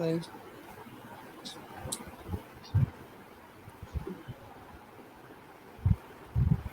Right.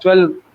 12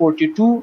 42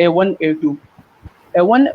A1 A2। A1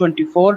24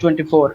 24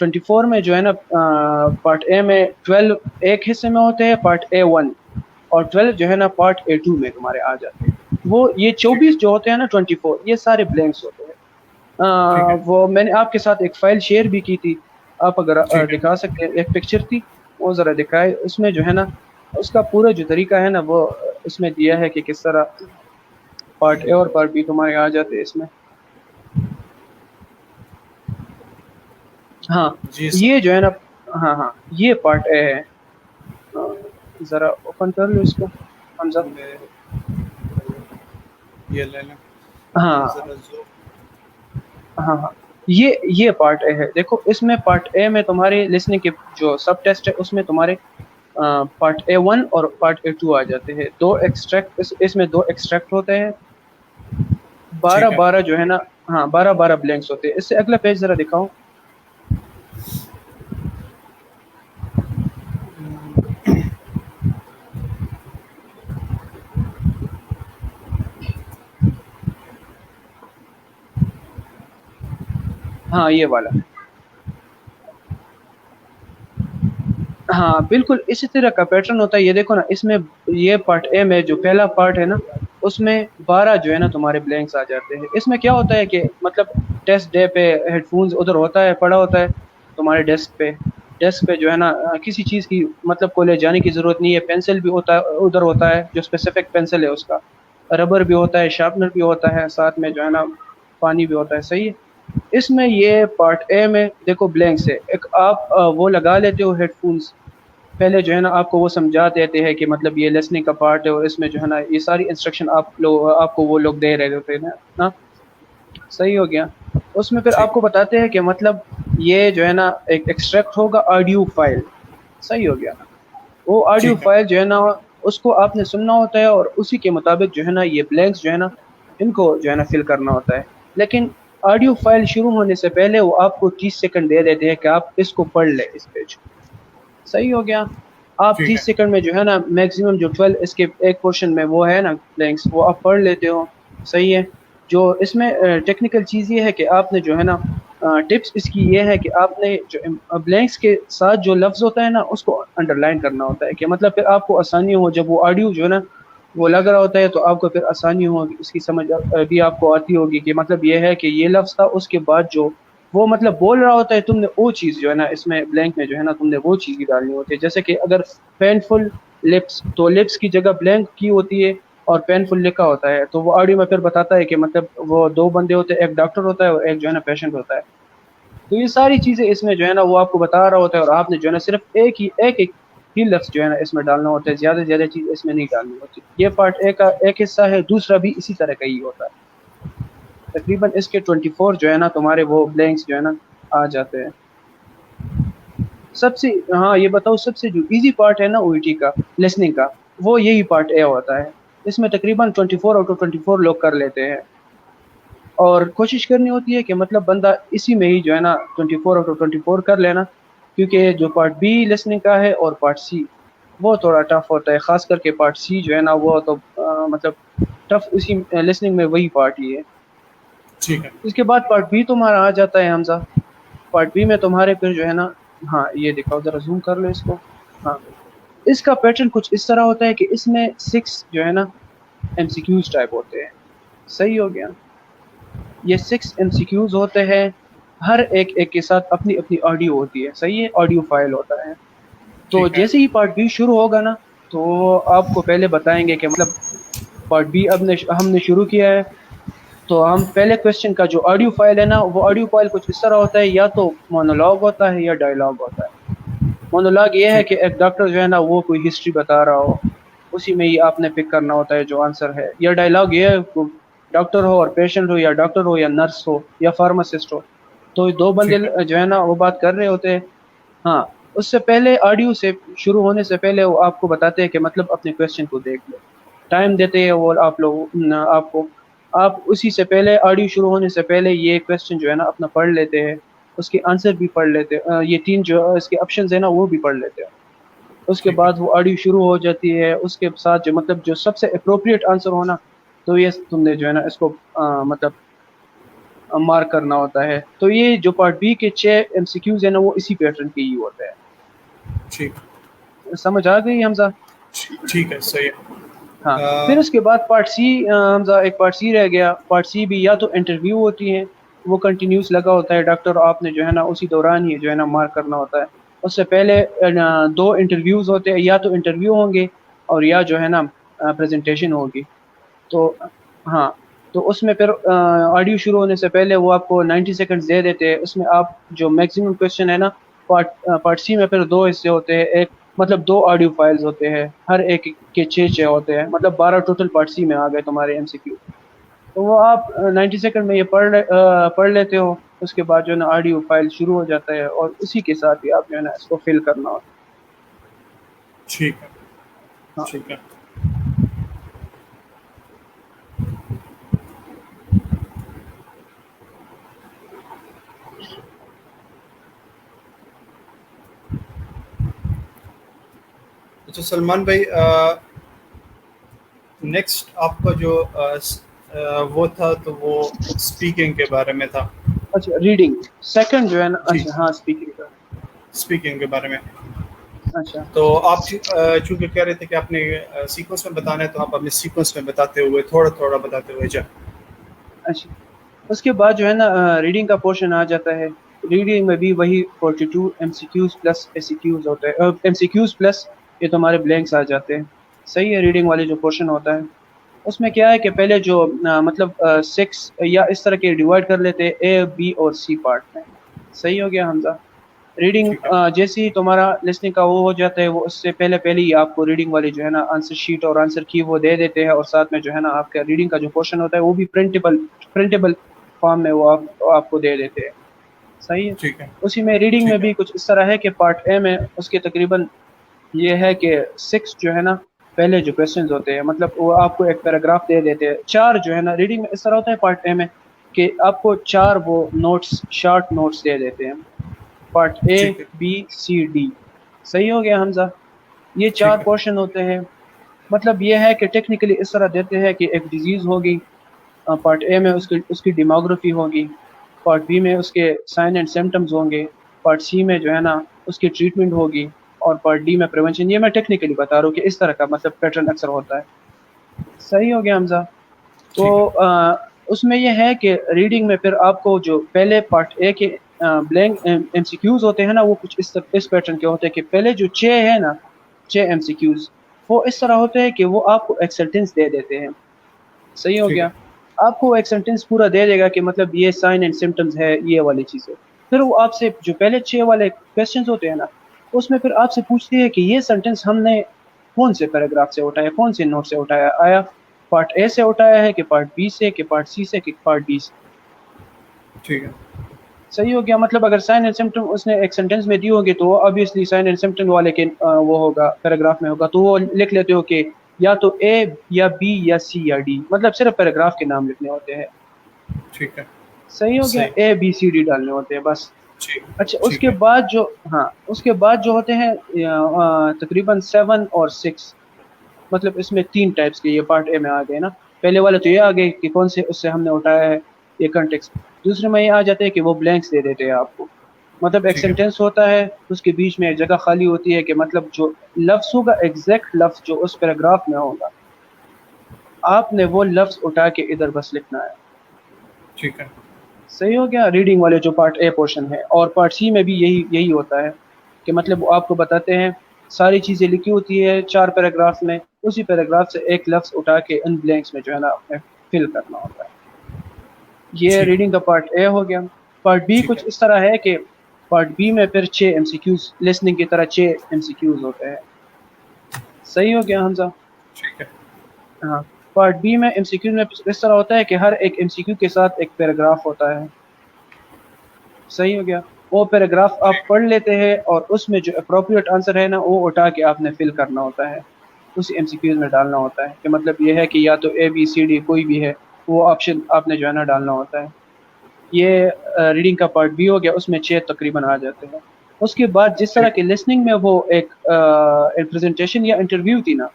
24 میں جو ہے نا پارٹ اے میں 12 ایک حصے میں ہوتے ہیں پارٹ اے 1 اور 12 جو ہے نا پارٹ اے 2 میں تمہارے آ جاتے ہیں. وہ یہ 24 جو ہوتے ہیں نا 24 یہ سارے بلینکس ہوتے ہیں. ٹھیک ہے وہ میں نے آپ کے ساتھ ایک فائل شیئر بھی کی تھی, آپ اگر ٹھیک ہے دکھا سکتے ہیں, ایک پکچر تھی وہ ذرا دکھائے. اس میں جو ہے نا اس کا پورا جو طریقہ ہے نا وہ اس میں دیا ہے کہ کس طرح پارٹ اے اور پارٹ بی تمہارے آ جاتے ہیں اس میں. ہاں جی یہ سر. جو ہے نا ہاں یہ پارٹ اے ہے. ذرا اوپن کر لو اس کو حمزہ. میں یہ لے لیں ہاں ذرا زو. ہاں یہ پارٹ اے ہے. دیکھو اس میں پارٹ اے میں تمہاری لسننگ کے جو سب ٹیسٹ ہے اس میں تمہارے پارٹ اے 1 اور پارٹ اے 2 آ جاتے ہیں. دو ایکسٹریکٹ اس میں دو ایکسٹریکٹ ہوتے ہیں. 12 ٹھیک ہے 12 جو ہے نا, ہاں 12 12 بلینکس ہوتے ہیں. اس سے اگلا پیج ذرا دکھاؤ. ہاں یہ والا. ہاں بالکل اسی طرح کا پیٹرن ہوتا ہے. یہ دیکھو نا اس میں یہ پارٹ اے میں جو پہلا پارٹ ہے نا اس میں 12 جو ہے نا تمہارے بلینکس آ جاتے ہیں. اس میں کیا ہوتا ہے کہ مطلب ٹیسٹ ڈے پہ ہیڈ فونز ادھر ہوتا ہے, پڑا ہوتا ہے تمہارے ڈیسک پہ جو ہے نا کسی چیز کی مطلب کو لے جانے کی ضرورت نہیں ہے. پینسل بھی ہوتا ہے ادھر ہوتا ہے جو اسپیسیفک پینسل ہے اس کا, ربر بھی ہوتا ہے, شارپنر بھی ہوتا ہے, ساتھ میں جو ہے نا پانی بھی ہوتا ہے. صحیح ہے. اس میں یہ پارٹ اے میں دیکھو بلینکس ہے. ایک آپ وہ لگا لیتے ہو ہیڈ فونز, پہلے جو ہے نا آپ کو وہ سمجھا دیتے ہیں کہ مطلب یہ لیسننگ کا پارٹ ہے اور اس میں جو ہے نا یہ ساری انسٹرکشن آپ کو وہ لوگ دے رہے ہوتے ہیں نا. صحیح ہو گیا. اس میں پھر ٹھیک آپ کو بتاتے ہیں کہ مطلب یہ جو ہے نا ایک ایکسٹریکٹ ہوگا آڈیو فائل. صحیح ہو گیا. وہ آڈیو ٹھیک ہے فائل جو ہے نا اس کو آپ نے سننا ہوتا ہے اور اسی کے مطابق جو ہے نا یہ بلینکس جو ہے نا ان کو جو ہے نا فل کرنا ہوتا ہے. لیکن آڈیو فائل شروع ہونے سے پہلے وہ آپ کو 30 سیکنڈ دے دیتے ہیں کہ آپ اس کو پڑھ لیں اس پیج. صحیح ہو گیا. آپ ٹھیک ہے 30 سیکنڈ میں جو ہے نا میکسیمم جو 12 اس کے ایک پورشن میں وہ ہے نا بلینکس وہ آپ پڑھ لیتے ہو. صحیح ہے. جو اس میں ٹیکنیکل چیز یہ ہے کہ آپ نے جو ہے نا ٹپس اس کی یہ ہے کہ آپ نے جو بلینکس کے ساتھ جو لفظ ہوتا ہے نا اس کو انڈر لائن کرنا ہوتا ہے کہ مطلب پھر آپ کو آسانی ہو جب وہ آڈیو جو ہے نا وہ لگ رہا ہوتا ہے تو آپ کو پھر آسانی ہوگی, اس کی سمجھ بھی آپ کو آتی ہوگی کہ مطلب یہ ہے کہ یہ لفظ تھا, اس کے بعد جو وہ مطلب بول رہا ہوتا ہے تم نے وہ چیز جو ہے نا اس میں بلینک میں جو ہے نا تم نے وہ چیز ہی ڈالنی ہوتی ہے. جیسے کہ اگر پینفل لپس تو لپس کی جگہ بلینک کی ہوتی ہے اور پینفل لکھا ہوتا ہے تو وہ آڈیو میں پھر بتاتا ہے کہ مطلب وہ دو بندے ہوتے ہیں, ایک ڈاکٹر ہوتا ہے اور ایک جو ہے نا پیشنٹ ہوتا ہے. تو یہ ساری چیزیں اس میں جو ہے نا وہ آپ کو بتا رہا ہوتا ہے اور آپ نے جو ہے نا صرف ایک ہی لفظ جو ہے نا اس میں ڈالنا ہوتا ہے, زیادہ سے زیادہ چیز اس میں نہیں ڈالنی ہوتی. یہ پارٹ اے کا ایک حصہ ہے. دوسرا بھی اسی طرح کا ہی ہوتا ہے. تقریباً اس کے 24 جو ہے نا تمہارے وہ بلینکس جو ہے نا آ جاتے ہیں. سب سے ہاں یہ بتاؤ سب سے جو ایزی پارٹ ہے نا او ای ٹی کا لسننگ کا وہ یہی پارٹ اے ہوتا ہے. اس میں تقریباً 24 آؤٹ آف 24 لوگ کر لیتے ہیں اور کوشش کرنی ہوتی ہے کہ مطلب بندہ اسی میں ہی جو ہے نا 24 آؤٹ آف 24 کر لینا, کیونکہ جو پارٹ بی لسننگ کا ہے اور پارٹ سی وہ تھوڑا ٹف ہوتا ہے. خاص کر کے پارٹ سی جو ہے نا وہ تو مطلب ٹف اسی لسننگ میں وہی پارٹ ہی ہے. ٹھیک ہے اس کے بعد پارٹ بی تمہارا آ جاتا ہے حمزہ. پارٹ بی میں تمہارے پھر جو ہے نا ہاں یہ دکھاؤ ذرا زوم کر لو اس کو. ہاں اس کا پیٹرن کچھ اس طرح ہوتا ہے کہ اس میں 6 جو ہے نا ایم سی کیوز ٹائپ ہوتے ہیں. صحیح ہو گیا. یہ 6 ایم سی کیوز ہوتے ہیں, ہر ایک کے ساتھ اپنی اپنی آڈیو ہوتی ہے. صحیح ہے. آڈیو فائل ہوتا ہے. تو ٹھیک ہے جیسے ہی پارٹ بی شروع ہوگا نا تو آپ کو پہلے بتائیں گے کہ مطلب پارٹ بی ہم نے شروع کیا ہے تو ہم پہلے کوشچن کا جو آڈیو فائل ہے نا وہ آڈیو فائل کچھ اس طرح ہوتا ہے, یا تو مونولوگ ہوتا ہے یا ڈائلاگ ہوتا ہے. مونولوگ یہ ہے ٹھیک کہ ایک ڈاکٹر جو ہے نا وہ کوئی ہسٹری بتا رہا ہو, اسی میں ہی آپ نے پک کرنا ہوتا ہے جو آنسر ہے. یا ڈائلاگ یہ ہے ڈاکٹر ہو اور پیشنٹ ہو, یا ڈاکٹر ہو یا نرس ہو یا فارماسسٹ ہو, تو دو بندے ٹھیک ہے جو ہے نا وہ بات کر رہے ہوتے ہیں. ہاں اس سے پہلے آڈیو سے شروع ہونے سے پہلے وہ آپ کو بتاتے ہیں کہ مطلب اپنے کوشچن کو دیکھ لو, ٹائم دیتے ہیں وہ آپ لوگ آپ کو. آپ اسی سے پہلے آڈیو شروع ہونے سے پہلے یہ کوشچن جو ہے نا اپنا پڑھ لیتے ہیں, اس کے آنسر بھی پڑھ لیتے, یہ 3 جو اس کے آپشنز ہیں نا وہ بھی پڑھ لیتے ہیں. اس کے ٹھیک ہے بعد وہ آڈیو شروع ہو جاتی ہے. اس کے ساتھ جو مطلب جو سب سے اپروپریٹ آنسر ہونا تو یہ تم نے جو ہے نا اس کو مطلب مارک کرنا ہوتا ہے. تو یہ جو پارٹ بی کے 6 MCQs ہیں نا وہ اسی پیٹرن کے ہی ہوتا ہے. ٹھیک سمجھ آ گئی حمزہ؟ ٹھیک ہے صحیح ہے. ہاں پھر اس کے بعد پارٹ سی حمزہ ایک پارٹ سی رہ گیا. پارٹ سی بھی یا تو انٹرویو ہوتی ہے وہ کنٹینیوس لگا ہوتا ہے ڈاکٹر آپ نے جو ہے نا اسی دوران ہی جو ہے نا مارک کرنا ہوتا ہے. اس سے پہلے 2 انٹرویوز ہوتے ہیں, یا تو انٹرویو ہوں گے اور یا جو ہے نا پریزنٹیشن ہوگی. تو ہاں تو اس میں پھر آڈیو شروع ہونے سے پہلے وہ آپ کو 90 سیکنڈز دے دیتے ہیں. اس میں آپ جو میکسیمم کویشچن ہے نا پارٹ سی میں پھر 2 حصے ہوتے ہیں. ایک مطلب 2 آڈیو فائلز ہوتے ہیں, ہر ایک کے 6 ہوتے ہیں, مطلب 12 ٹوٹل پارٹ سی میں آ گئے تمہارے MCQ. تو وہ آپ 90 سیکنڈ میں یہ پڑھ لیتے ہو. اس کے بعد جو ہے نا آڈیو فائل شروع ہو جاتا ہے اور اسی کے ساتھ ہی آپ جو ہے نا اس کو فل کرنا ہوتا ہے. ٹھیک ہے ہاں ٹھیک ہے. اچھا سلمان بھائی, نیکسٹ آپ کا جو وہ تھا تو وہ اسپیکنگ کے بارے میں تھا. اچھا ریڈنگ سیکنڈ جو ہے نا, جی اچھا ہاں اسپیکنگ کا. اسپیکنگ کے بارے میں. اچھا تو آپ چونکہ کہہ رہے تھے کہ آپ نے سیکوینس میں بتانا ہے, تو آپ اپنے سیکوینس میں بتاتے ہوئے تھوڑا تھوڑا بتاتے ہوئے جائیں. اچھا اس کے بعد جو ہے نا ریڈنگ کا پورشن آ جاتا ہے. ریڈنگ میں بھی وہی 42 MCQs پلس ACQs ہوتے ہیں. MCQs پلس یہ تمہارے بلینکس آ جاتے ہیں. صحیح ہے. ریڈنگ والے جو پورشن ہوتا ہے اس میں کیا ہے کہ پہلے جو مطلب 6 یا اس طرح کے ڈیوائڈ کر لیتے ہیں A, B اور C پارٹ میں. صحیح ہو گیا حمزہ؟ ریڈنگ ٹھیک ہے جیسے ہی تمہارا لسننگ کا وہ ہو جاتا ہے, وہ اس سے پہلے ہی آپ کو ریڈنگ والے جو ہے نا آنسر شیٹ اور آنسر کی وہ دے دیتے ہیں, اور ساتھ میں جو ہے نا آپ کا ریڈنگ کا جو پورشن ہوتا ہے وہ بھی پرنٹیبل فارم میں وہ آپ کو دے دیتے ہیں. صحیح ہے. ٹھیک ہے اسی میں ریڈنگ میں ٹھیک ہے بھی کچھ اس طرح ہے کہ پارٹ اے میں اس کے تقریباً یہ ہے کہ 6 جو ہے نا پہلے جو کویشچنز ہوتے ہیں, مطلب وہ آپ کو ایک پیراگراف دے دیتے ہیں. 4 جو ہے نا ریڈنگ میں اس طرح ہوتا ہے پارٹ اے میں کہ آپ کو 4 وہ نوٹس شارٹ نوٹس دے دیتے ہیں. پارٹ اے ٹھیک ہے بی سی ڈی. صحیح ہو گیا حمزہ؟ یہ 4 ٹھیک ہے پورشن ہوتے ہیں. مطلب یہ ہے کہ ٹیکنیکلی اس طرح دیتے ہیں کہ ایک ڈیزیز ہوگی, پارٹ اے میں اس کی ڈیموگرافی ہوگی, پارٹ بی میں اس کے سائن اینڈ سمٹمز ہوں گے, پارٹ سی میں جو ہے نا اس کی ٹریٹمنٹ ہوگی, اور پارٹ ڈی میں پریونشن. یہ میں ٹیکنیکلی بتا رہا ہوں کہ اس طرح کا مطلب پیٹرن اکثر ہوتا ہے. صحیح ہو گیا حمزہ؟ تو ٹھیک ہے اس میں یہ ہے کہ ریڈنگ میں پھر آپ کو جو پہلے پارٹ اے کے بلینک MCQs ہوتے ہیں نا وہ کچھ اس پیٹرن کے ہوتے ہیں کہ پہلے جو 6 ہے نا 6 MCQs وہ اس طرح ہوتے ہیں کہ وہ آپ کو ایک سینٹنس دے دیتے ہیں. صحیح ہو ٹھیک گیا؟ ہے آپ کو ایک سینٹنس پورا دے دے گا کہ مطلب یہ سائن اینڈ سمٹمز ہے یہ والی چیزیں. پھر وہ آپ سے جو پہلے 6 والے کویشچنز ہوتے ہیں نا اس میں پھر آپ سے پوچھتی ہے کہ یہ سینٹنس ہم نے کون سے پیراگراف سے اٹھایا, کون سے نوٹ سے اٹھایا, آیا پارٹ اے سے اٹھایا ہے کہ پارٹ بی سے کہ پارٹ سی سے کہ پارٹ ڈی سے. ٹھیک ہے صحیح ہو گیا؟ مطلب اگر سائن اینڈ سمٹم اس نے ایک سینٹنس میں دی ہوگی تو وہ آبویسلی سائن اینڈ سمٹم والے کے وہ ہوگا پیراگراف میں ہوگا, تو وہ لکھ لیتے ہو کہ یا تو اے یا بی یا سی یا ڈی, مطلب صرف پیراگراف کے نام لکھنے ہوتے ہیں. ٹھیک ہے صحیح ہو گیا؟ صحیح اے بی سی ڈی ڈالنے ہوتے ہیں بس. ٹھیک اچھا اس ٹھیک کے ہے بعد جو اس کے بعد جو ہوتے ہیں تقریباً 7 اور 6, مطلب اس میں 3 ٹائپس کے یہ پارٹ اے میں آ گئے نا. پہلے والے تو یہ آ گئے کہ کون سے اس سے ہم نے اٹھایا ہے یہ کنٹیکسٹ. دوسرے میں یہ آ جاتے ہیں کہ وہ بلینکس دے دیتے ہیں آپ کو, مطلب ایک ٹھیک ہے سینٹینس ہوتا ہے اس کے بیچ میں ایک جگہ خالی ہوتی ہے کہ مطلب جو لفظ ہوگا ایگزیکٹ لفظ جو اس پیراگراف میں ہوگا آپ نے وہ لفظ اٹھا کے ادھر بس لکھنا ہے. ٹھیک ہے صحیح ہو گیا؟ ریڈنگ والے جو پارٹ اے پورشن ہے. اور پارٹ سی میں بھی یہی ہوتا ہے کہ مطلب وہ آپ کو بتاتے ہیں ساری چیزیں لکھی ہوتی ہے 4 پیراگراف میں, اسی پیراگراف سے ایک لفظ اٹھا کے ان بلینکس میں جو ہے نا آپ نے فل کرنا ہوتا ہے. یہ ٹھیک ریڈنگ کا پارٹ اے ہو گیا. پارٹ بی ٹھیک ہے کچھ اس طرح ہے کہ پارٹ بی میں پھر 6 MCQs لسننگ کی طرح 6 MCQs ہوتے ہیں. صحیح ہو گیا حمزہ؟ ٹھیک ہے ہاں پارٹ بی میں MCQ میں اس طرح ہوتا ہے کہ ہر ایک MCQ کے ساتھ ایک پیراگراف ہوتا ہے. صحیح ہو گیا؟ وہ پیراگراف آپ پڑھ لیتے ہیں اور اس میں جو اپروپریٹ آنسر ہے نا وہ اٹھا کے آپ نے فل کرنا ہوتا ہے, اس MCQs میں ڈالنا ہوتا ہے. کہ مطلب یہ ہے کہ یا تو اے بی سی ڈی کوئی بھی ہے وہ آپشن آپ نے جو ہے نا ڈالنا ہوتا ہے. یہ ریڈنگ کا پارٹ بی ہو گیا, اس میں 6 تقریباً آ جاتے ہیں. اس کے بعد جس طرح ٹھیک کے لسننگ میں وہ ایک پریزنٹیشن یا انٹرویو تھی نا,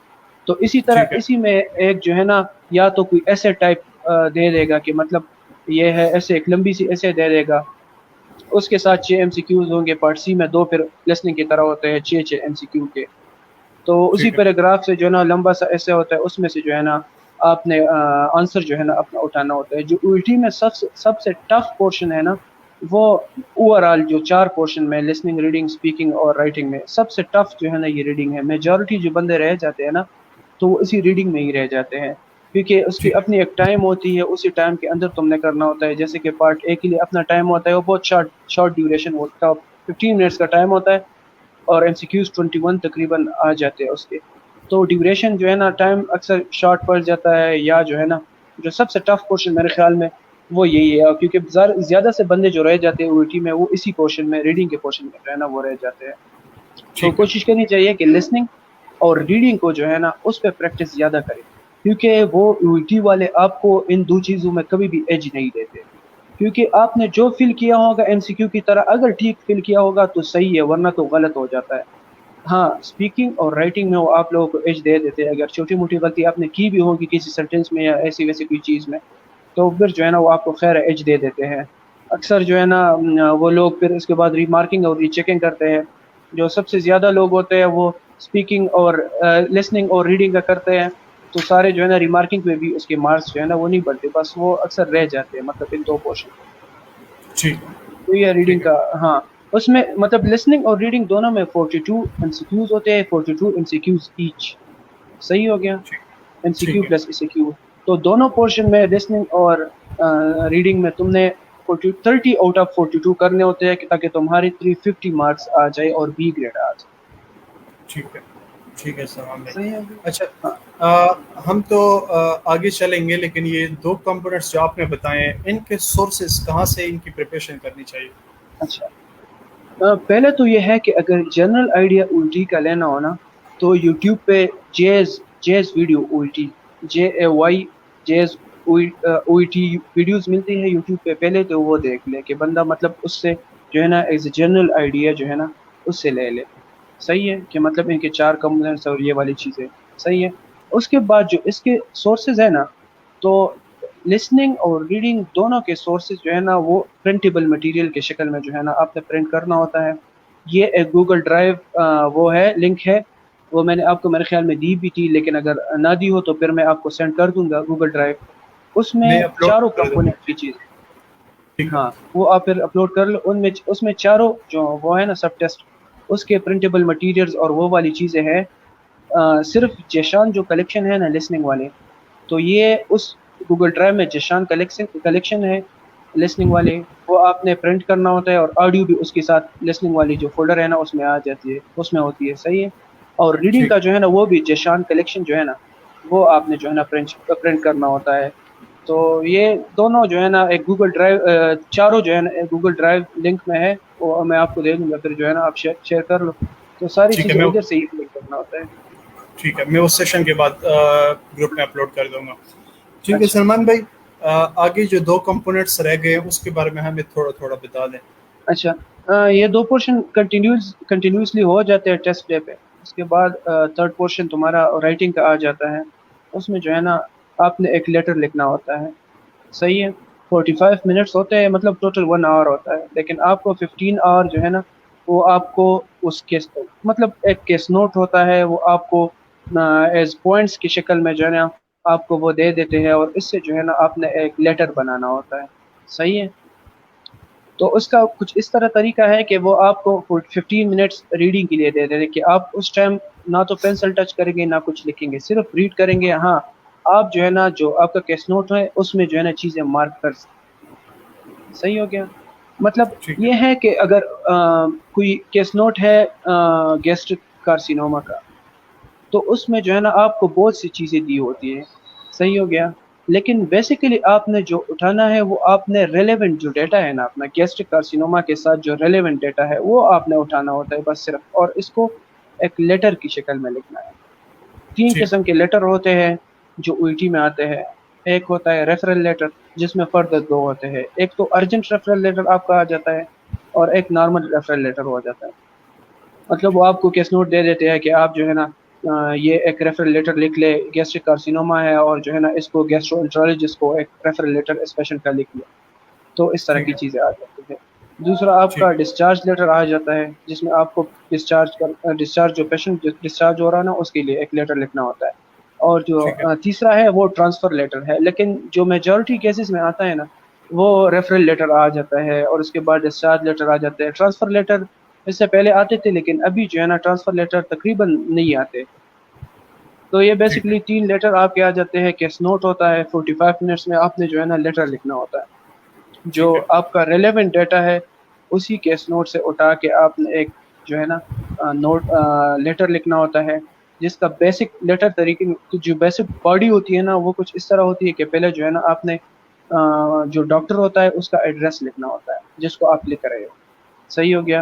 تو اسی طرح ٹھیک ہے اسی میں ایک جو ہے نا یا تو کوئی ایسے ٹائپ دے دے گا کہ مطلب یہ ہے ایسے ایک لمبی سی ایسے دے دے گا. اس کے ساتھ 6 MCQs ہوں گے. پارٹ سی میں 2 پھر لسننگ کی طرح ہوتے ہیں 6 MCQ کے. تو اسی ٹھیک ہے پیراگراف سے جو ہے نا لمبا سا ایسے ہوتا ہے, اس میں سے جو ہے نا آپ نے آنسر جو ہے نا اپنا اٹھانا ہوتا ہے. جو الٹی میں سب سے ٹف پورشن ہے نا, وہ اوور آل جو 4 پورشن میں لسننگ, ریڈنگ, اسپیکنگ اور رائٹنگ میں سب سے ٹف جو ہے نا یہ ریڈنگ ہے. میجورٹی جو بندے رہ جاتے ہیں نا تو وہ اسی ریڈنگ میں ہی رہ جاتے ہیں, کیونکہ اس کی ٹھیک ہے اپنی ایک ٹائم ہوتی ہے. اسی ٹائم کے اندر تم نے کرنا ہوتا ہے. جیسے کہ پارٹ اے کے لیے اپنا ٹائم ہوتا ہے, وہ بہت شارٹ ڈیوریشن ہوتا ہے, 15 منٹس کا ٹائم ہوتا ہے, اور MCQs 21 تقریباً آ جاتے ہیں اس کے. تو ڈیوریشن جو ہے نا ٹائم اکثر شارٹ پڑ جاتا ہے, یا جو ہے نا جو سب سے ٹف پورشن میرے خیال میں وہ یہی ہے, کیونکہ زیادہ سے بندے جو رہ جاتے ہیں اوٹی میں وہ اسی پورشن میں, ریڈنگ کے پورشن میں جو ہے نا وہ رہ جاتے ہیں. تو ٹھیک ہے کوشش کرنی چاہیے کہ لسننگ اور ریڈنگ کو جو ہے نا اس پہ پریکٹس زیادہ کریں, کیونکہ وہ اوٹی والے آپ کو ان 2 چیزوں میں کبھی بھی ایج نہیں دیتے. کیونکہ آپ نے جو فل کیا ہوگا MCQ کی طرح, اگر ٹھیک فل کیا ہوگا تو صحیح ہے, ورنہ تو غلط ہو جاتا ہے. ہاں اسپیکنگ اور رائٹنگ میں وہ آپ لوگوں کو ایج دے دیتے ہیں. اگر چھوٹی موٹی غلطی آپ نے کی بھی ہوگی کسی سینٹینس میں یا ایسی ویسی کوئی چیز میں, تو پھر جو ہے نا وہ آپ کو خیر ایج دے دیتے ہیں. اکثر جو ہے نا وہ لوگ پھر اس کے بعد ریمارکنگ اور ری چیکنگ کرتے ہیں. جو سب سے زیادہ لوگ ہوتے ہیں وہ اسپیکنگ اور لسننگ اور ریڈنگ کا کرتے ہیں, تو سارے جو ہے نا ریمارکنگ میں بھی اس کے مارکس جو ہے نا وہ نہیں بڑھتے, بس وہ اکثر رہ جاتے ہیں, مطلب ان 2 پورشن. ٹھیک تو یہ ریڈنگ ٹھیک ہے کا, ہاں اس میں مطلب لسننگ اور ریڈنگ دونوں میں 42 MCQs ہوتے ہیں, 42 MCQs ایچ. صحیح ہو گیا, ٹھیک MCQ ہے پلس ECQ. تو دونوں پورشن میں لسننگ اور ریڈنگ میں تم نے 30 آؤٹ آف 42 کرنے ہوتے ہیں, تاکہ تمہاری 350 مارکس آ جائے اور B گریڈ آ جائے. ٹھیک ہے ٹھیک ہے سلمان بھائی. صحیح ہو گیا. اچھا ہم تو آگے چلیں گے, لیکن یہ 2 کمپوننٹس جو آپ نے بتائے ہیں ان کے سورسز کہاں سے ان کی پریپریشن کرنی چاہیے؟ اچھا پہلے تو یہ ہے کہ اگر جنرل آئیڈیا الٹی کا لینا ہو نا, تو یوٹیوب پہ جیز ویڈیو الٹی JAY جیز OET ویڈیوز ملتی ہے یوٹیوب پہ. پہلے تو وہ دیکھ لے کہ بندہ مطلب اس سے جو ہے نا ایز اے جنرل آئیڈیا جو ہے نا اس سے لے لے. صحیح ہے کہ مطلب ان کے 4 کمپوننٹس اور یہ والی چیزیں صحیح ہے. اس کے بعد جو اس کے سورسز ہے نا, تو لسننگ اور ریڈنگ دونوں کے سورسز جو ہے نا وہ پرنٹیبل مٹیریل کے شکل میں جو ہے نا آپ نے پرنٹ کرنا ہوتا ہے. یہ ایک گوگل ڈرائیو وہ ہے, لنک ہے, وہ میں نے آپ کو میرے خیال میں دی بھی تھی, لیکن اگر نہ دی ہو تو پھر میں آپ کو سینڈ کر دوں گا گوگل ڈرائیو. اس میں میں اپلوڈ 4 کر دوں گا. کمپوننٹ کی چیز, ٹھیک ہے ہاں وہ آپ پھر اپلوڈ کر لو. اس میں 4 جو وہ ہے نا سب ٹیسٹ, اس کے پرنٹیبل مٹیریلز اور وہ والی چیزیں ہیں. صرف جیشان جو کلیکشن ہے نا لسننگ والے, تو یہ اس گوگل ڈرائیو میں جیشان کلیکشن ہے لسننگ والے, وہ آپ نے پرنٹ کرنا ہوتا ہے, اور آڈیو بھی اس کے ساتھ لسننگ والی جو فولڈر ہے نا اس میں آ جاتی ہے, اس میں ہوتی ہے. صحیح ہے. اور ریڈنگ ٹھیک کا جو ہے نا وہ بھی جیشان کلیکشن جو ہے نا وہ آپ نے جو ہے نا پرنٹ کرنا ہوتا ہے. تو یہ دونوں جو ہے نا ایک گوگل ڈرائیو, چاروں جو ہے نا ایک گوگل ڈرائیو لنک میں ہے, وہ میں آپ کو دے دوں گا, پھر جو ہے نا آپ شیئر کر لو. تو ساری ٹھیک ہے چیزیں میں ادھر سے ہی کلک کرنا ہوتا ہے. ٹھیک ہے میں اس سیشن کے بعد گروپ میں اپلوڈ کر دوں گا. ٹھیک ہے اچھا سلمان بھائی, آگے جو 2 کمپوننٹس رہ گئے ہیں اس کے بارے میں ہمیں تھوڑا تھوڑا بتا دیں. اچھا یہ 2 پورشن کنٹینیوسلی ہو جاتے ہیں ٹیسٹ ڈے پہ. اس کے بعد 3rd پورشن تمہارا رائٹنگ کا آ جاتا ہے. اس میں جو ہے نا آپ نے ایک لیٹر لکھنا ہوتا ہے. صحیح ہے. 45 منٹس ہوتے ہیں, مطلب ٹوٹل 1 آور ہوتا ہے, لیکن آپ کو 15 آور جو ہے نا وہ آپ کو اس کے مطلب ایک کیس نوٹ ہوتا ہے, وہ آپ کو ایز پوائنٹس کی شکل میں جو ہے نا آپ کو وہ دے دیتے ہیں, اور اس سے جو ہے نا آپ نے ایک لیٹر بنانا ہوتا ہے. صحیح ہے. تو اس کا کچھ اس طرح طریقہ ہے کہ وہ آپ کو 15 منٹس ریڈنگ کے لیے دے دیتے, کہ آپ اس ٹائم نہ تو پینسل ٹچ کریں گے نہ کچھ لکھیں گے, صرف ریڈ کریں گے. ہاں آپ جو ہے نا جو آپ کا کیس نوٹ ہے اس میں جو ہے نا چیزیں مارک کر سکتے. صحیح ہو گیا. مطلب ٹھیک یہ ہے کہ اگر کوئی کیس نوٹ ہے گیسٹرک کارسینوما کا, تو اس میں جو ہے نا آپ کو بہت سی چیزیں دی ہوتی ہیں. صحیح ہو گیا. لیکن بیسیکلی آپ نے جو اٹھانا ہے وہ آپ نے ریلیونٹ جو ڈیٹا ہے نا اپنا گیسٹرک کارسینوما کے ساتھ جو ریلیونٹ ڈیٹا ہے وہ آپ نے اٹھانا ہوتا ہے بس صرف, اور اس کو ایک لیٹر کی شکل میں لکھنا ہے. 3 ٹھیک قسم کے لیٹر ہوتے ہیں جو الٹی میں آتے ہیں. ایک ہوتا ہے ریفرل لیٹر جس میں فردر 2 ہوتے ہیں. ایک تو ارجنٹ ریفرل لیٹر آپ کا آ جاتا ہے, اور ایک نارمل ریفرل لیٹر ہو جاتا ہے. مطلب وہ آپ کو کیس نوٹ دے دیتے ہیں کہ آپ جو ہے نا یہ ایک ریفرل لیٹر لکھ لے، گیسٹرک کارسینوما ہے اور جو ہے نا اس کو گیسٹرو انٹرالوجسٹ کو ایک ریفرل لیٹر اس پیشنٹ کا لکھ لے، تو اس طرح ٹھیک کی ہے چیزیں آ جاتی ہیں۔ دوسرا آپ ٹھیک کا ڈسچارج لیٹر آ جاتا ہے، جس میں آپ کو ڈسچارج جو پیشنٹ ڈسچارج ہو رہا ہے نا اس کے لیے ایک لیٹر لکھنا ہوتا ہے۔ اور جو ٹھیک ہے تیسرا ہے وہ ٹرانسفر لیٹر ہے، لیکن جو میجورٹی کیسز میں آتا ہے نا وہ ریفرل لیٹر آ جاتا ہے، اور اس کے بعد ڈسچارج لیٹر آ جاتے ہیں۔ ٹرانسفر لیٹر اس سے پہلے آتے تھے لیکن ابھی جو ہے نا ٹرانسفر لیٹر تقریباً نہیں آتے۔ تو یہ ٹھیک ہے بیسکلی 3 لیٹر آپ کے آ جاتے ہیں۔ کیس نوٹ ہوتا ہے 45 منٹس میں آپ نے جو ہے نا لیٹر لکھنا ہوتا ہے، جو ٹھیک ہے آپ کا ریلیونٹ ڈیٹا ہے اسی کیس نوٹ سے اٹھا کے آپ نے ایک جو ہے نا نوٹ لیٹر لکھنا ہوتا ہے، جس کا بیسک لیٹر طریقے جو بیسک باڈی ہوتی ہے نا وہ کچھ اس طرح ہوتی ہے کہ پہلے جو ہے نا آپ نے جو ڈاکٹر ہوتا ہے اس کا ایڈریس لکھنا ہوتا ہے جس کو آپ لکھ رہے ہو، صحیح ہو گیا۔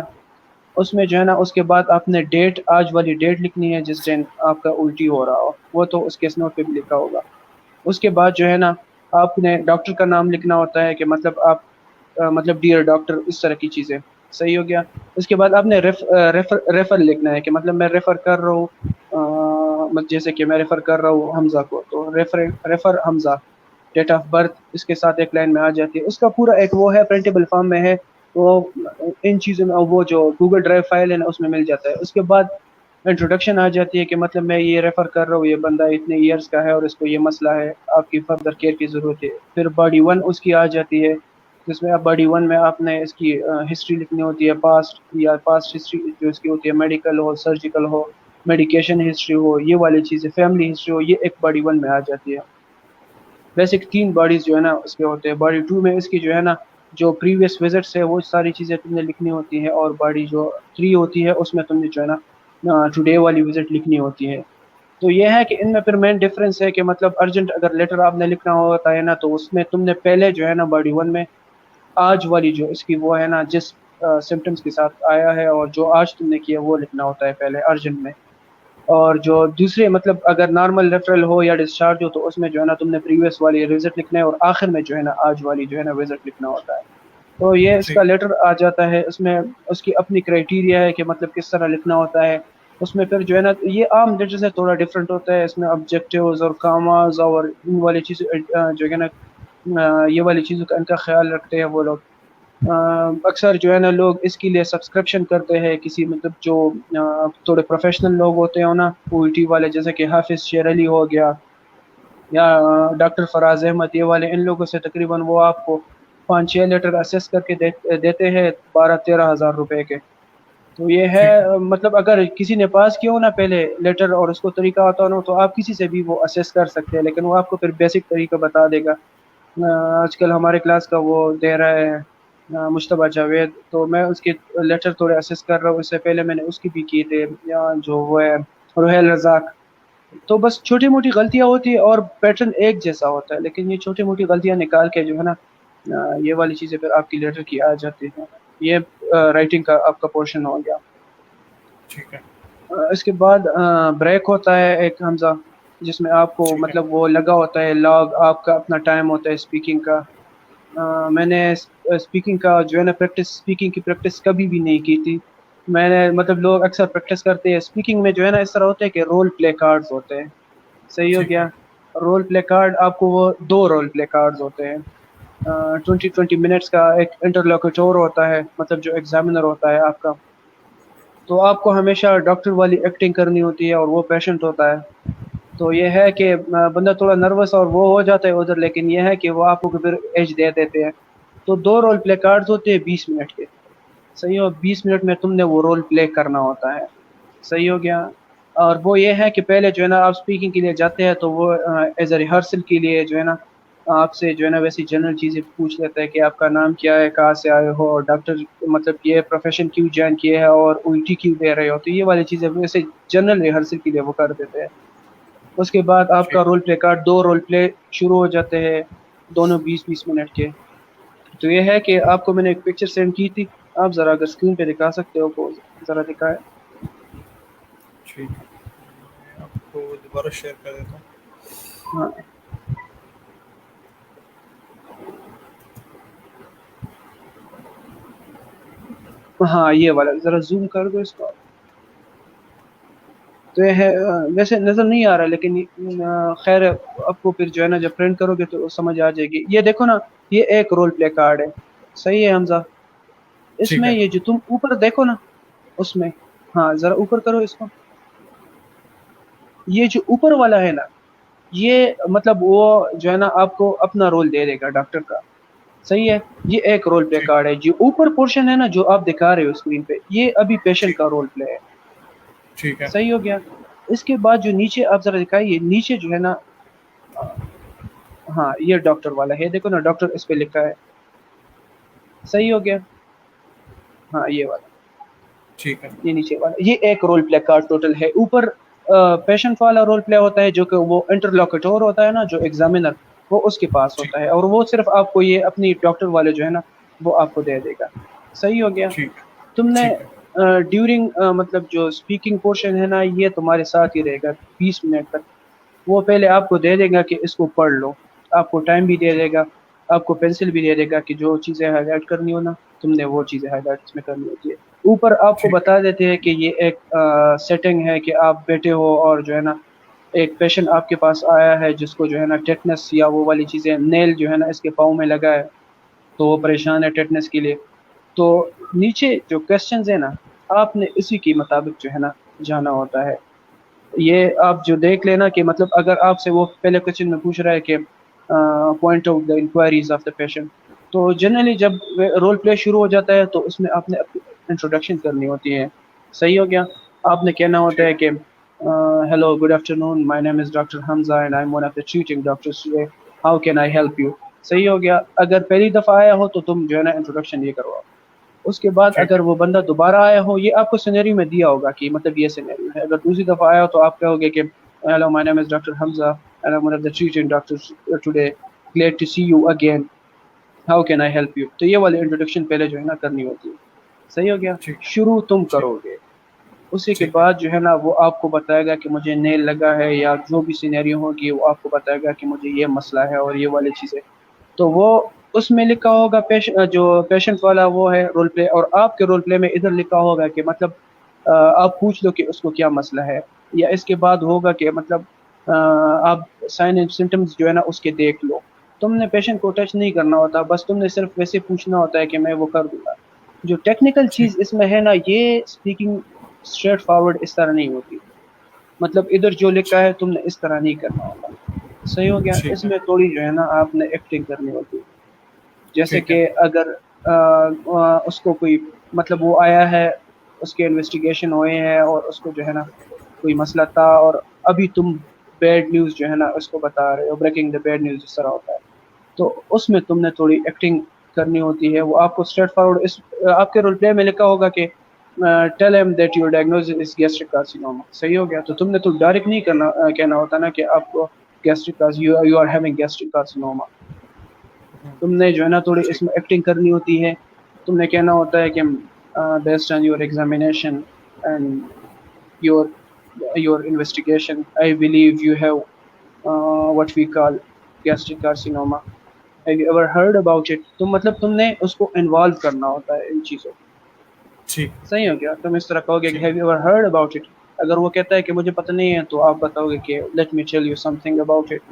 اس میں جو ہے نا اس کے بعد آپ نے ڈیٹ، آج والی ڈیٹ لکھنی ہے جس دن آپ کا الٹی ہو رہا ہو، وہ تو اس کیس نوٹ پہ بھی لکھا ہوگا۔ اس کے بعد جو ہے نا آپ نے ڈاکٹر کا نام لکھنا ہوتا ہے کہ مطلب آپ مطلب ڈیئر ڈاکٹر، اس طرح کی چیزیں، صحیح ہو گیا۔ اس کے بعد آپ نے ریفر لکھنا ہے کہ مطلب میں ریفر کر رہا ہوں، جیسے کہ میں ریفر کر رہا ہوں حمزہ کو، تو refer Hamza, date of birth اس کے ساتھ ایک لائن میں آ جاتی ہے۔ اس کا پورا ایک وہ ہے پرنٹیبل فارم میں ہے، وہ ان چیزوں میں وہ جو گوگل ڈرائیو فائل ہے نا اس میں مل جاتا ہے۔ اس کے بعد انٹروڈکشن آ جاتی ہے کہ مطلب میں یہ ریفر کر رہا ہوں، یہ بندہ اتنے ایئرس کا ہے اور اس کو یہ مسئلہ ہے، آپ کی فردر کیئر کی ضرورت ہے۔ پھر باڈی 1 اس کی آ جاتی ہے، جس میں اب باڈی 1 میں آپ نے اس کی ہسٹری لکھنی ہوتی ہے، پاسٹ ہسٹری جو اس کی ہوتی ہے، میڈیکل ہو، سرجیکل ہو، میڈیکیشن ہسٹری ہو، یہ والی چیزیں، فیملی ہسٹری ہو، یہ ایک باڈی 1 میں آ جاتی ہے۔ بیسک 3 باڈیز جو ہے نا اس کے ہوتے ہیں۔ باڈی 2 میں اس کی جو ہے نا جو پریویس وزٹس ہے وہ ساری چیزیں تم نے لکھنی ہوتی ہے، اور باڈی جو 3 ہوتی ہے اس میں تم نے جو ہے نا ٹوڈے والی وزٹ لکھنی ہوتی ہے۔ تو یہ ہے کہ ان میں پھر مین ڈفرینس ہے کہ مطلب ارجنٹ اگر لیٹر آپ نے لکھنا ہوتا ہے نا تو اس میں تم نے پہلے جو ہے نا باڈی 1 میں آج والی جو اس کی وہ ہے نا جس سمٹمز کے ساتھ آیا ہے اور جو آج تم نے کیا وہ لکھنا ہوتا ہے پہلے ارجنٹ میں۔ اور جو دوسرے مطلب اگر نارمل ریفرل ہو یا ڈسچارج ہو تو اس میں جو ہے نا تم نے پریویس والی وزٹ لکھنا ہے، اور آخر میں جو ہے نا آج والی جو ہے نا وزٹ لکھنا ہوتا ہے۔ تو یہ اس ٹھیک کا لیٹر آ جاتا ہے، اس میں اس کی اپنی کرائٹیریا ہے کہ مطلب کس طرح لکھنا ہوتا ہے۔ اس میں پھر جو ہے نا یہ عام لیٹر سے تھوڑا ڈفرینٹ ہوتا ہے، اس میں آبجیکٹیوز اور کاماز اور ان والی چیزیں جو ہے نا یہ والی چیزوں کا ان کا خیال رکھتے ہیں وہ لوگ۔ اکثر جو ہے نا لوگ اس کے لیے سبسکرپشن کرتے ہیں، کسی مطلب جو تھوڑے پروفیشنل لوگ ہوتے ہیں نا OET والے، جیسے کہ حافظ شیر علی ہو گیا یا ڈاکٹر فراز احمد، یہ والے، ان لوگوں سے تقریباً وہ آپ کو 5-6 لیٹر اسیس کر کے دیتے ہیں 12-13 ہزار روپے کے۔ تو یہ ہے ٹھیک ہے مطلب اگر کسی نے پاس کیا ہو نا پہلے لیٹر اور اس کو طریقہ آتا ہو نا تو آپ کسی سے بھی وہ اسیس کر سکتے ہیں، لیکن وہ آپ کو پھر بیسک طریقہ بتا دے گا۔ آج کل ہمارے کلاس کا وہ دے رہا ہے مشتبہ جاوید، تو میں اس کے لیٹر تھوڑے اسیس کر رہا ہوں، اس سے پہلے میں نے اس کی بھی کی تھے، یا جو وہ ہے روحیل رزاق۔ تو بس چھوٹی موٹی غلطیاں ہوتی ہیں اور پیٹرن ایک جیسا ہوتا ہے، لیکن یہ چھوٹی موٹی غلطیاں نکال کے جو ہے نا یہ والی چیزیں پھر آپ کی لیٹر کی آ جاتی ہیں۔ یہ رائٹنگ کا آپ کا پورشن ہو گیا۔ ٹھیک ہے اس کے بعد بریک ہوتا ہے ایک حمزہ، جس میں آپ کو ٹھیک ہے مطلب وہ لگا ہوتا ہے لاگ، آپ کا اپنا ٹائم ہوتا ہے اسپیکنگ کا۔ میں نے اسپیکنگ کا جو ہے نا اسپیکنگ کی پریکٹس کبھی بھی نہیں کی تھی۔ میں نے مطلب لوگ اکثر پریکٹس کرتے ہیں اسپیکنگ میں جو ہے نا اس طرح ہوتا ہے کہ رول پلے کارڈز ہوتے ہیں، صحیح ہو ٹھیک ہے گیا۔ رول پلے کارڈ آپ کو وہ 2 رول پلے کارڈز ہوتے ہیں۔ 20 منٹس کا ایک انٹرلوکیٹور ہوتا ہے، مطلب جو ایگزامینر ہوتا ہے آپ کا، تو آپ کو ہمیشہ ڈاکٹر والی ایکٹنگ کرنی ہوتی ہے اور وہ پیشنٹ ہوتا ہے۔ تو یہ ہے کہ بندہ تھوڑا نروس اور وہ ہو جاتا ہے ادھر، لیکن یہ ہے کہ وہ آپ کو پھر ایج دے دیتے ہیں۔ تو 2 رول پلے کارڈز ہوتے ہیں 20 منٹ کے، صحیح ہو، 20 منٹ میں تم نے وہ رول پلے کرنا ہوتا ہے، صحیح ہو گیا۔ اور وہ یہ ہے کہ پہلے جو ہے نا آپ اسپیکنگ کے لیے جاتے ہیں تو وہ ایز اے ریہرسل کے لیے جو ہے نا آپ سے جو ہے نا ویسی جنرل چیزیں پوچھ لیتا ہے کہ آپ کا نام کیا ہے، کہاں سے آئے ہو، اور ڈاکٹر مطلب یہ پروفیشن کیوں جوائن کیے ہے، اور OET کیوں دے رہے ہو، تو یہ والی چیزیں ویسے جنرل ریہرسل کے لیے وہ کر دیتے ہیں۔ اس کے بعد آپ ٹھیک کا role play card 2 role play شروع ہو جاتے ہیں، دونوں 20-20 منٹ کے۔ تو یہ ہے کہ آپ کو میں نے ایک پکچر سینڈ کی تھی، آپ ذرا اگر اسکرین پہ دکھا سکتے ہو کو ذرا دکھائے۔ ٹھیک ہے میں آپ کو دوبارہ شیئر کر دیتا ہوں۔ ہاں ہاں یہ والا ذرا زوم کر دو اس کو۔ تو یہ ہے ویسے نظر نہیں آ رہا لیکن خیر آپ کو پھر جو ہے نا جب پرنٹ کرو گے تو سمجھ آ جائے گی. یہ دیکھو نا یہ ایک رول پلے کارڈ ہے. صحیح ہے حمزہ؟ اس ٹھیک میں ہے. یہ جو تم اوپر دیکھو نا اس میں، ہاں ذرا اوپر کرو اس کو. یہ جو اوپر والا ہے نا یہ مطلب وہ جو ہے نا آپ کو اپنا رول دے دے گا ڈاکٹر کا. صحیح ہے؟ یہ ایک رول پلے ٹھیک کارڈ ہے. جو اوپر پورشن ہے نا جو آپ دکھا رہے ہو اسکرین پہ یہ ابھی پیشنٹ ٹھیک کا رول پلے ہے. ٹھیک ہے. صحیح ہو گیا؟ اس کے بعد جو نیچے آپ ذرا دکھائیے نیچے جو ہے نا ہاں یہ ڈاکٹر والا ہے. دیکھو نا ڈاکٹر اس پہ لکھا ہے. صحیح ہو گیا؟ ہاں یہ والا ٹھیک ہے. یہ نیچے والا یہ ایک رول پلے کارڈ ٹوٹل ہے. اوپر پیشنٹ والا رول پلے ہوتا ہے جو کہ وہ انٹرلوکیٹور ہوتا ہے نا جو ایگزامینر وہ اس کے پاس ٹھیک ہوتا ہے اور وہ صرف آپ کو یہ اپنی ڈاکٹر والے جو ہے نا وہ آپ کو دے دے گا. صحیح ہو گیا؟ ٹھیک ہے. تم نے ٹھیک ہے. ڈیورنگ مطلب جو اسپیکنگ پورشن ہے نا یہ تمہارے ساتھ ہی رہے گا 20 منٹ تک. وہ پہلے آپ کو دے دے گا کہ اس کو پڑھ لو. آپ کو ٹائم بھی دے دے گا, آپ کو پینسل بھی دے دے گا کہ جو چیزیں ہائی لائٹ کرنی ہو نا تم نے وہ چیزیں ہائی لائٹ اس میں کرنی ہوتی ہے. اوپر آپ کو ٹھیک ہے. بتا دیتے ہیں کہ یہ ایک سیٹنگ ہے کہ آپ بیٹھے ہو اور جو ہے نا ایک پیشنٹ آپ کے پاس آیا ہے جس کو جو ہے نا ٹیٹنس یا وہ والی چیزیں نیل جو ہے نا اس کے پاؤں میں لگا ہے تو وہ پریشان ہے ٹیٹنس کے لیے. تو نیچے جو کوشچنز ہیں نا آپ نے اسی کے مطابق جو ہے نا جانا ہوتا ہے. یہ آپ جو دیکھ لینا کہ مطلب اگر آپ سے وہ پہلے کوشچن میں پوچھ رہا ہے کہ point out the enquiries of the patient تو جنرلی جب رول پلے شروع ہو جاتا ہے تو اس میں آپ نے اپنی انٹروڈکشن کرنی ہوتی ہے. صحیح ہو گیا؟ آپ نے کہنا ہوتا ٹھیک ہے کہ hello good afternoon my name is doctor Hamza and I am one of the treating doctors today how can I help you. صحیح ہو گیا؟ اگر پہلی دفعہ آیا ہو تو تم جو ہے نا انٹروڈکشن یہ کرواؤ. اس کے بعد ٹھیک اگر ہے. وہ بندہ دوبارہ آیا ہو یہ آپ کو سینیریو میں دیا ہوگا کہ مطلب یہ سینیریو ہے. اگر دوسری دفعہ آیا ہو تو آپ کہو گے کہ hello my name is doctor Hamza and I am one of the treating doctors today glad to see you again how can I help you. تو یہ والی انٹروڈکشن پہلے جو ہے نا کرنی ہوتی ہے. صحیح ہو گیا؟ ٹھیک ہے. شروع تم ٹھیک. کرو گے. اسی کے ٹھیک ہے. بعد جو ہے نا وہ آپ کو بتائے گا کہ مجھے نیل لگا ہے یا جو بھی سینیریو ہوگی وہ آپ کو بتائے گا کہ مجھے یہ مسئلہ ہے اور یہ والی چیزیں. تو وہ اس میں لکھا ہوگا جو پیشنٹ والا وہ ہے رول پلے اور آپ کے رول پلے میں ادھر لکھا ہوگا کہ مطلب آپ پوچھ لو کہ اس کو کیا مسئلہ ہے. یا اس کے بعد ہوگا کہ مطلب آپ سائن اینڈ سمٹمز جو ہے نا اس کے دیکھ لو. تم نے پیشنٹ کو ٹچ نہیں کرنا ہوتا, بس تم نے صرف ویسے پوچھنا ہوتا ہے کہ میں وہ کر دوں گا. جو ٹیکنیکل ٹھیک. چیز اس میں ہے نا یہ اسپیکنگ اسٹریٹ فارورڈ اس طرح نہیں ہوتی. مطلب ادھر جو لکھا ہے تم نے اس طرح نہیں کرنا ہوتا. صحیح ہو گیا؟ ٹھیک اس ہے. میں تھوڑی جو ہے نا آپ نے ایکٹنگ کرنی ہوتی ہے. جیسے ٹھیک ہے. کہ اگر اس کو کوئی مطلب وہ آیا ہے اس کے انویسٹیگیشن ہوئے ہیں اور اس کو جو ہے نا کوئی مسئلہ تھا اور ابھی تم بیڈ نیوز جو ہے نا اس کو بتا رہے ہو بریکنگ دا بیڈ نیوز جس طرح ہوتا ہے تو اس میں تم نے تھوڑی ایکٹنگ کرنی ہوتی ہے. وہ آپ کو اسٹریٹ فارورڈ آپ کے رول پلے میں لکھا ہوگا کہ tell him that your diagnosis is gastric carcinoma. صحیح ہو گیا؟ تو تم نے تو ڈائریکٹ نہیں کہنا ہوتا نا کہ آپ کو gastric you are having gastric carcinoma. تم نے جو ہے نا تھوڑی اس ٹھیک. میں ایکٹنگ کرنی ہوتی ہے. تم نے کہنا ہوتا ہے کہ based on your examination and your investigation I believe you have what we call gastric carcinoma. Have you ever heard about it? تو مطلب تم نے اس کو انوالو کرنا ہوتا ہے ان چیزوں. ٹھیک. صحیح ہو گیا؟ تم اس طرح کہو گے کہ ٹھیک. have you ever heard about it. اگر وہ کہتا ہے کہ مجھے پتہ نہیں ہے تو آپ بتاؤ گے کہ let me tell you something about it.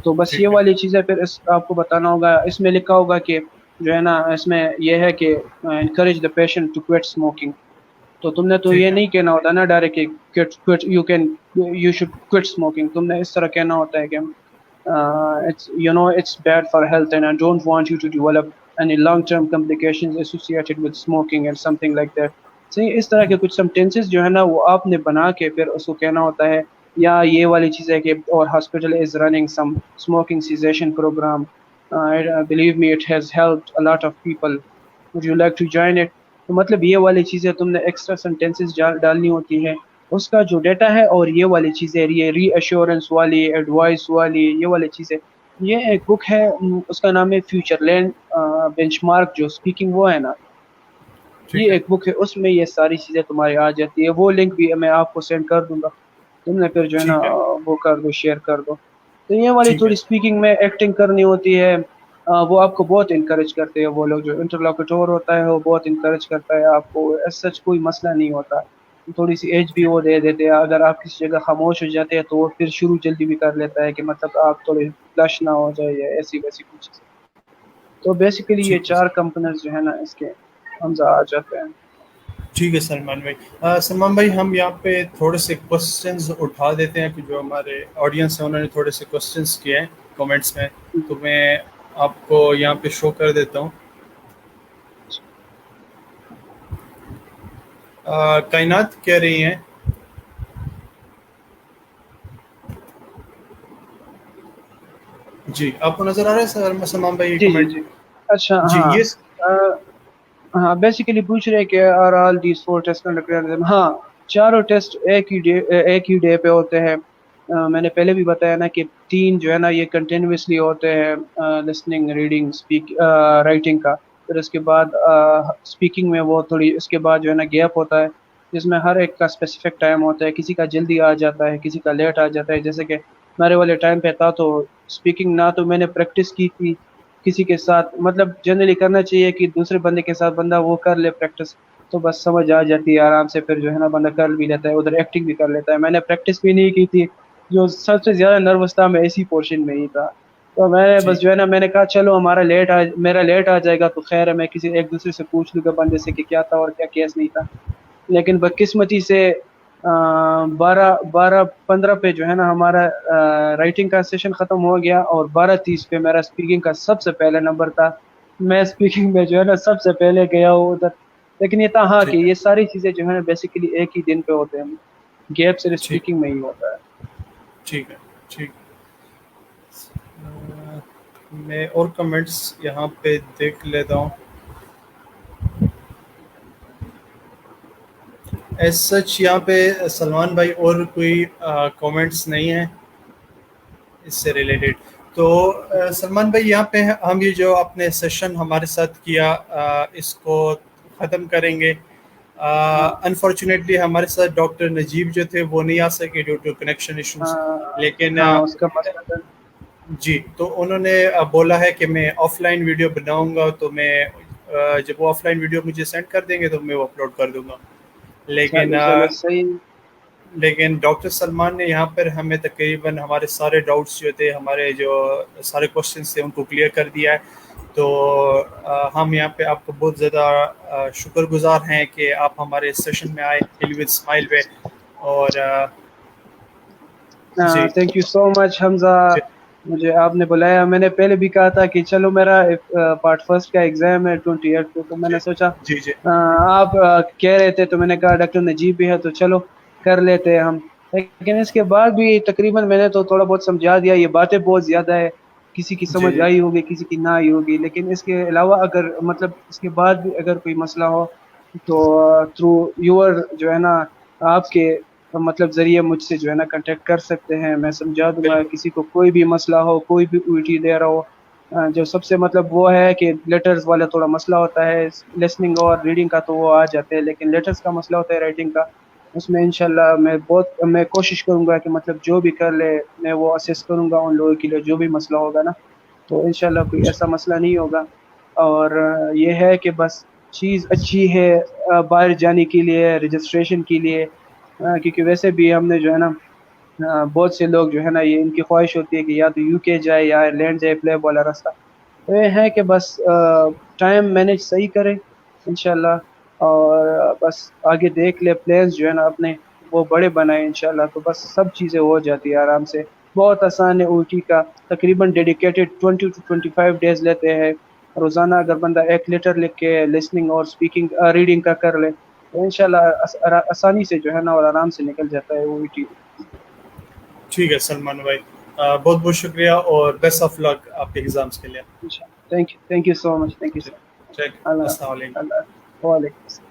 تو بس یہ ٹھیک ہے. والی چیزیں پھر آپ کو بتانا ہوگا. اس میں لکھا ہوگا کہ جو ہے نا اس میں یہ ہے کہ encourage the patient to quit smoking. تو تم نے تو یہ ٹھیک ہے. نہیں کہنا ہوتا نا direct you should quit smoking. تم نے اس طرح کہنا ہوتا ہے کہ it's bad for health and I don't want you to develop any long term complications associated with smoking and something like that. صحیح اس طرح کے کچھ sentences جو ہے نا وہ آپ نے بنا کے پھر اس کو کہنا ہوتا ہے. یا یہ والی چیز ہے کہ اور hospital is running some smoking cessation program. Believe me, it has helped a lot of people. Would you like to join it? تو مطلب یہ والی چیزیں تم نے ایکسٹرا سینٹینسز ڈالنی ہوتی ہے. اس کا جو ڈیٹا ہے اور یہ والی چیزیں یہ ری ایشورنس والی ایڈوائس والی یہ والی چیزیں یہ ایک بک ہے اس کا نام ہے فیوچر لینڈ بینچ مارک جو اسپیکنگ وہ ہے نا یہ ایک بک ہے. اس میں یہ ساری چیزیں تمہاری آ جاتی ہے. وہ لنک بھی میں آپ کو سینڈ کر دوں گا. تم نے پھر جو ہے نا ٹھیک ہے. وہ کر دو شیئر کر دو. تو یہ والی ٹھیک ہے. تھوڑی اسپیکنگ میں ایکٹنگ کرنی ہوتی ہے. وہ آپ کو بہت انکریج کرتے ہیں. وہ لوگ جو انٹرلاکوٹور ہوتا ہے وہ بہت انکریج کرتا ہے آپ کو. ایز سچ کوئی مسئلہ نہیں ہوتا. تھوڑی سی ایج بھی وہ دے دیتے ہیں. اگر آپ کسی جگہ خاموش ہو جاتے ہیں تو وہ پھر شروع جلدی بھی کر لیتا ہے کہ مطلب آپ تھوڑے فلش نہ ہو جائے یا ایسی ویسی کچھ چیزیں. تو بیسیکلی یہ ٹھیک ہے 4 کمپوننٹس جو ہے نا اس کے حمزہ آ جاتے ہیں. ٹھیک ہے سلمان بھائی. سلمان بھائی ہم یہاں پہ تھوڑے سے کوشچنز اٹھا دیتے ہیں کہ جو ہمارے آڈینس ہیں انہوں نے تھوڑے سے کوشچنز کیے ہیں کمنٹس میں, تو میں آپ کو یہاں پہ شو کر دیتا ہوں. کائنات کہہ رہی ہیں جی, آپ کو نظر آ رہا ہے سر سلمان بھائی یہ جی جی کمنٹ؟ جی. اچھا جی ہاں یہ ہاں بیسیکلی پوچھ رہے کہ are all these 4 test conduct. ہاں چاروں ٹیسٹ ایک ہی ڈے پہ ہوتے ہیں. میں نے پہلے بھی بتایا نا کہ 3 جو ہے نا یہ کنٹینیوسلی ہوتے ہیں, لسننگ, ریڈنگ, رائٹنگ کا. پھر اس کے بعد اسپیکنگ میں وہ تھوڑی اس کے بعد جو ہے نا گیپ ہوتا ہے, جس میں ہر ایک کا اسپیسیفک ٹائم ہوتا ہے. کسی کا جلدی آ جاتا ہے, کسی کا لیٹ آ جاتا ہے. جیسے کہ میرے والے ٹائم پہ تھا تو اسپیکنگ نہ تو میں نے پریکٹس کی تھی کسی کے ساتھ, مطلب جنرلی کرنا چاہیے کہ دوسرے بندے کے ساتھ بندہ وہ کر لے پریکٹس, تو بس سمجھ آ جاتی ہے آرام سے. پھر جو ہے نا بندہ کر بھی لیتا ہے, ادھر ایکٹنگ بھی کر لیتا ہے. میں نے پریکٹس بھی نہیں کی تھی. جو سب سے زیادہ نروس تھا میں اسی پورشن میں ہی تھا. تو میں نے جی بس جو ہے نا میں نے کہا چلو میرا لیٹ آ جائے گا تو خیر ہے, میں کسی ایک دوسرے سے پوچھ لوں گا بندے سے کہ کیا تھا اور کیا کیس نہیں تھا. لیکن بدقسمتی سے 12:15 پہ جو ہے نا ہمارا رائٹنگ کا سیشن ختم ہو گیا, اور 12:30 پہ میرا اسپیکنگ کا سب سے پہلا نمبر تھا. میں اسپیکنگ میں جو ہے نا سب سے پہلے گیا ہوں ادھر. لیکن یہ تھا ہاں کہ ٹھیک ہے یہ ساری چیزیں جو ہے نا بیسیکلی ایک ہی دن پہ ہوتے ہیں, گیپ صرف ٹھیک اسپیکنگ میں ہی ہوتا ہے. ٹھیک ہے ٹھیک. میں اور کمنٹس یہاں پہ دیکھ لیتا ہوں. ایز سچ یہاں پہ سلمان بھائی اور کوئی کامنٹس نہیں ہیں اس سے ریلیٹڈ. تو سلمان بھائی یہاں پہ ہم یہ جو آپ نے سیشن ہمارے ساتھ کیا اس کو ختم کریں گے. ہاں انفارچونیٹلی ہمارے ساتھ ڈاکٹر نجیب جو تھے وہ نہیں آ سکے ڈیو ٹو کنیکشن ایشوز, لیکن ہاں اس کا مسئلہ تھا. جی تو انہوں نے بولا ہے کہ میں آف لائن ویڈیو بناؤں گا, تو میں جب وہ آف لائن ویڈیو مجھے سینڈ کر دیں گے تو میں وہ اپلوڈ کر دوں گا. چلو صحیح. لیکن ڈاکٹر سلمان نے یہاں پر ہمیں تقریباً ہمارے سارے ڈاؤٹس جو تھے, ہمارے جو سارے کوشچنس تھے ان کو کلیئر کر دیا ہے. تو ہم یہاں پہ آپ کو بہت زیادہ شکر گزار ہیں کہ آپ ہمارے سیشن میں آئے ہل ود اسمائل پہ. اور جی تھینک یو سو مچ حمزہ, جی مجھے آپ نے بلایا. میں نے پہلے بھی کہا تھا کہ چلو میرا پارٹ فرسٹ کا ایگزام ہے 28 کو, تو میں نے سوچا جی جی آپ کہہ رہے تھے تو میں نے کہا ڈاکٹر نجیب بھی ہے تو چلو کر لیتے ہیں ہم. لیکن اس کے بعد بھی تقریباً میں نے تو تھوڑا بہت سمجھا دیا. یہ باتیں بہت زیادہ ہے, کسی کی جی سمجھ آئی ہوگی کسی کی نہ آئی ہوگی. لیکن اس کے علاوہ اگر مطلب اس کے بعد بھی اگر کوئی مسئلہ ہو تو تھرو یور جو ہے نا آپ کے مطلب ذریعے مجھ سے جو ہے نا کنٹیکٹ کر سکتے ہیں. میں سمجھا دوں گا. بالکل کسی کو کوئی بھی مسئلہ ہو, کوئی بھی الٹی دے رہا ہو, جو سب سے مطلب وہ ہے کہ لیٹرز والا تھوڑا مسئلہ ہوتا ہے, لسننگ اور ریڈنگ کا تو وہ آ جاتے ہیں, لیکن لیٹرز کا مسئلہ ہوتا ہے رائٹنگ کا. اس میں انشاءاللہ میں کوشش کروں گا کہ مطلب جو بھی کر لے میں وہ اسیس کروں گا ان لوگوں کے لیے جو بھی مسئلہ ہوگا نا. تو انشاءاللہ کوئی ایسا مسئلہ نہیں ہوگا. اور یہ ہے کہ بس چیز اچھی ہے باہر جانے کے لیے, رجسٹریشن کے لیے, کیونکہ ویسے بھی ہم نے جو ہے نا بہت سے لوگ جو ہے نا یہ ان کی خواہش ہوتی ہے کہ یا تو UK جائے یا لینڈ جائے پلیب والا راستہ. تو یہ ہے کہ بس ٹائم مینیج صحیح کرے انشاءاللہ, اور بس آگے دیکھ لے پلانس جو ہے نا اپنے وہ بڑے بنائے انشاءاللہ, تو بس سب چیزیں ہو جاتی ہے آرام سے. بہت آسان ہے الٹی کا, تقریباً ڈیڈیکیٹڈ 20 to 25 ڈیز لیتے ہیں روزانہ. اگر بندہ 1 لیٹر لکھ کے لسننگ اور اسپیکنگ ریڈنگ کا کر لے تو انشاءاللہ آسانی سے جو ہے نا اور آرام سے نکل جاتا ہے وہ الٹی. ٹھیک ہے سلمان بھائی, بہت بہت شکریہ اور بیسٹ آف لک آپ کے ایگزامس کے لیے. Thank you so much. Thank you so much. ٹھیک, اللہ السلام علیکم. اللہ وعلیکم السلام.